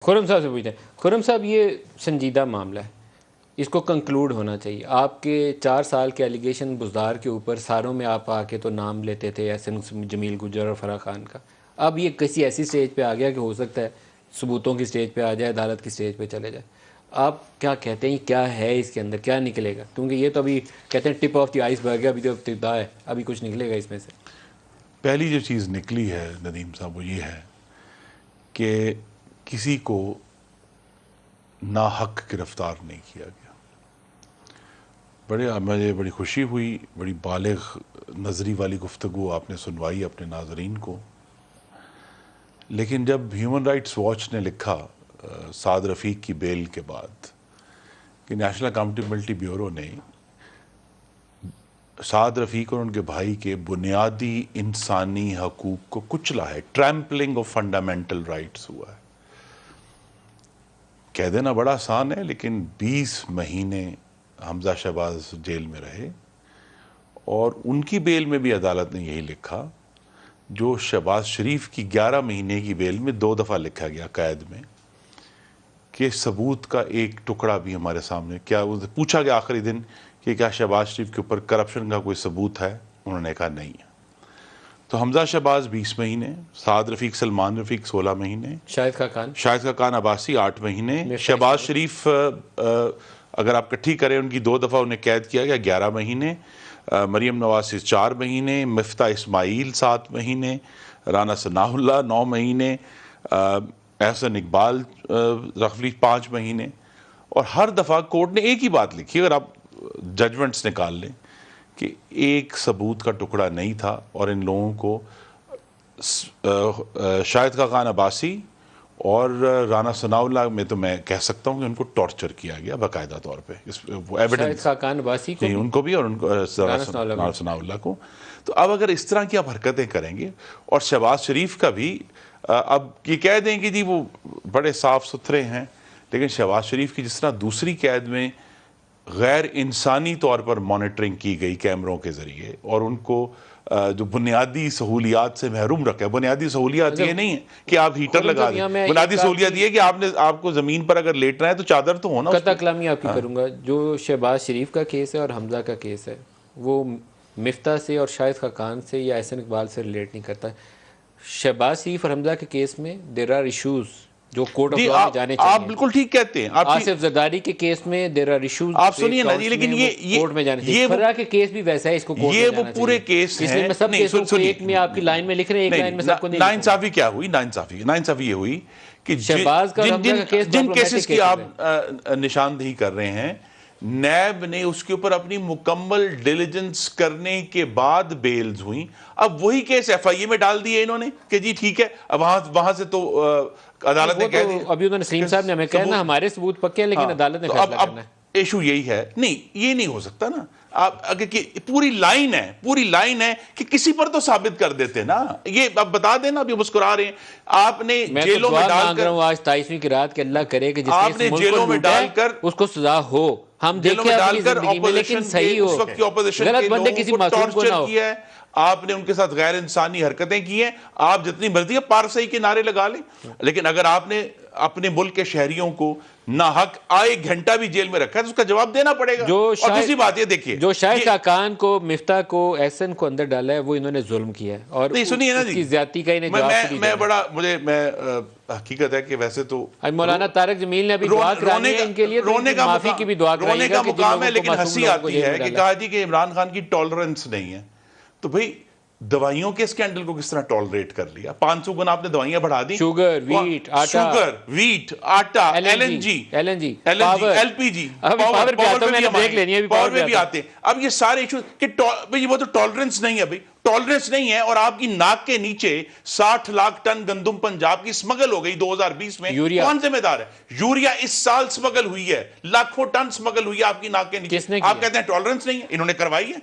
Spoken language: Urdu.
خرم صاحب سے پوچھتے ہیں، خرم صاحب یہ سنجیدہ معاملہ ہے، اس کو کنکلوڈ ہونا چاہیے۔ آپ کے 4 سال کے ایلیگیشن بزدار کے اوپر ساروں میں آپ آ کے تو نام لیتے تھے احسن جمیل گجر اور فرح خان کا، اب یہ کسی ایسی سٹیج پہ آ گیا کہ ہو سکتا ہے ثبوتوں کی سٹیج پہ آ جائے، عدالت کی سٹیج پہ چلے جائے۔ آپ کیا کہتے ہیں کیا ہے اس کے اندر، کیا نکلے گا؟ کیونکہ یہ تو ابھی کہتے ہیں ٹپ آف دی آئس برگ ہے، ابھی تو ابتدا ہے، ابھی کچھ نکلے گا اس میں سے؟ پہلی جو چیز نکلی ہے ندیم صاحب وہ یہ ہے کہ کسی کو ناحق گرفتار نہیں کیا گیا۔ مجھے بڑی خوشی ہوئی، بڑی بالغ نظری والی گفتگو آپ نے سنوائی اپنے ناظرین کو، لیکن جب ہیومن رائٹس واچ نے لکھا سعد رفیق کی بیل کے بعد کہ نیشنل اکاؤنٹیبلٹی بیورو نے سعد رفیق اور ان کے بھائی کے بنیادی انسانی حقوق کو کچلا ہے، ٹرمپلنگ آف فنڈامنٹل رائٹس ہوا ہے، کہہ دینا بڑا آسان ہے، لیکن 20 مہینے حمزہ شہباز جیل میں رہے، اور ان کی بیل میں بھی عدالت نے یہی لکھا جو شہباز شریف کی 11 مہینے کی بیل میں 2 دفعہ لکھا گیا قید میں، کہ ثبوت کا ایک ٹکڑا بھی ہمارے سامنے، کیا پوچھا گیا آخری دن کہ کیا شہباز شریف کے اوپر کرپشن کا کوئی ثبوت ہے؟ انہوں نے کہا نہیں ہے۔ تو حمزہ شہباز 20 مہینے، سعد رفیق سلمان رفیق 16 مہینے، شاہد خاقان عباسی 8 مہینے، شہباز شریف اگر آپ کٹھی کریں ان کی 2 دفعہ انہیں قید کیا گیا 11 مہینے، مریم نواز 4 مہینے، مفتاح اسماعیل 7 مہینے، رانا ثناء اللہ 9 مہینے، احسن اقبال رفلی 5 مہینے، اور ہر دفعہ کورٹ نے ایک ہی بات لکھی، اگر آپ ججمنٹس نکال لیں، کہ ایک ثبوت کا ٹکڑا نہیں تھا، اور ان لوگوں کو شاہد خاقان عباسی اور رانا ثناء اللہ میں تو میں کہہ سکتا ہوں کہ ان کو ٹارچر کیا گیا باقاعدہ طور پہ، شاہد خاقان عباسی کو ان کو بھی اور ان کو رانا ثناء اللہ کو۔ تو اب اگر اس طرح کی آپ حرکتیں کریں گے، اور شہباز شریف کا بھی اب یہ کہہ دیں کہ جی وہ بڑے صاف ستھرے ہیں، لیکن شہباز شریف کی جس طرح دوسری قید میں غیر انسانی طور پر مانیٹرنگ کی گئی کیمروں کے ذریعے، اور ان کو جو بنیادی سہولیات سے محروم رکھا ہے، بنیادی سہولیات یہ نہیں ہے کہ آپ ہیٹر لگا دیں، بنیادی سہولیات یہ ہے کہ آپ کو زمین پر اگر لیٹنا ہے تو چادر تو ہونا۔ قطع کلامی آپ کی کروں گا، جو شہباز شریف کا کیس ہے اور حمزہ کا کیس ہے وہ مفتاح سے اور شاہد خاقان سے یا احسن اقبال سے ریلیٹ نہیں کرتا۔ شہباز شریف اور حمزہ کے کیس میں دیر آر ایشوز جو کورٹ آف لاء میں جانے چاہیے۔ آپ بالکل ٹھیک کہتے ہیں۔ آصف زرداری کے کیس میں دیر آر ایشوز، آپ سنیے نا جی، لیکن یہ کورٹ میں جانے چاہیے۔ فرح کے کیس بھی ویسا ہے، اس کو کورٹ میں جانا چاہیے۔ یہ وہ پورے کیس ہیں، اس لیے میں سب کیسوں کو ایک میں آپ کی لائن میں لکھ رہے ہیں، ایک لائن میں سب کو نہیں۔ ناانصافی کیا ہوئی؟ ناانصافی یہ ہوئی کہ شہباز کا جن کیسز کی آپ نشاندہی کر رہے ہیں، نیب نے اس کے اوپر اپنی مکمل ڈیلیجنس کرنے کے بعد بیلز ہوئیں، اب وہی کیس ایف آئی اے میں ڈال دیے انہوں نے کہ جی ٹھیک ہے، اب وہاں سے تو عدالت نے کہہ دیا۔ ابھی انہوں نے سلیم صاحب نے ہمیں کہنا ہمارے ثبوت پکے ہیں، لیکن عدالت نے فیصلہ کرنا ہے۔ ایشو یہی ہے، نہیں یہ نہیں ہو سکتا نا، آپ اگر پوری لائن ہے کہ کسی پر تو ثابت کر دیتے نا، یہ آپ بتا دینا، ابھی مسکرا رہے ہیں آپ نے جیلوں میں ڈال کر، آج 23ویں کی رات کہ اللہ کرے کہ آپ نے جیلوں میں ڈال کر اس کو سزا ہو، ہم دیکھیں اپنی زندگی میں، لیکن صحیح ہو، غلط بندے کسی معصوم کو نہ ہو۔ آپ نے ان کے ساتھ غیر انسانی حرکتیں کی ہیں، آپ جتنی مرضی ہے پارسائی کے نعرے لگا لیں، لیکن اگر آپ نے اپنے ملک کے شہریوں کو ناحق ایک گھنٹہ بھی جیل میں رکھا ہے تو اس کا جواب دینا پڑے گا۔ اور دوسری بات یہ دیکھیے، جو شاہد خاقان کو، مفتاح کو، احسن کو اندر ڈالا ہے، وہ انہوں نے ظلم کیا ہے، اور اس کی زیادتی کا انہیں جواب میں حقیقت ہے کہ ویسے تو مولانا طارق جمیل نے ابھی دعا کرانی ہے ان کے لیے، معافی کی بھی دعا کرائیے گا۔ رونے کا مقام ہے، لیکن ہنسی آتی ہے کہ کہا جی کہ عمران خان کی ٹالرنس نہیں ہے، تو بھئی دوائیوں کے اسکینڈل کو کس طرح ٹالریٹ کر لیا؟ 500 گنا آپ نے دوائیاں بڑھا دی، شوگر، ویٹ، آٹا، L N G, L P G, power میں بھی آتے ہیں۔ اب یہ سارے ایشوز کہ وہ تو ٹالرنس نہیں ہے، بھئی ٹالرنس نہیں ہے، اور آپ کی ناک کے نیچے 60 لاکھ ٹن گندم پنجاب کی سمگل ہو گئی 2020 میں، کون ذمہ دار ہے؟ یوریا اس سال سمگل ہوئی ہے، لاکھوں ٹن سمگل ہوئی ہے آپ کی ناک کے نیچے، آپ کہتے ہیں ٹالرنس نہیں ہے، انہوں نے کروائی ہے۔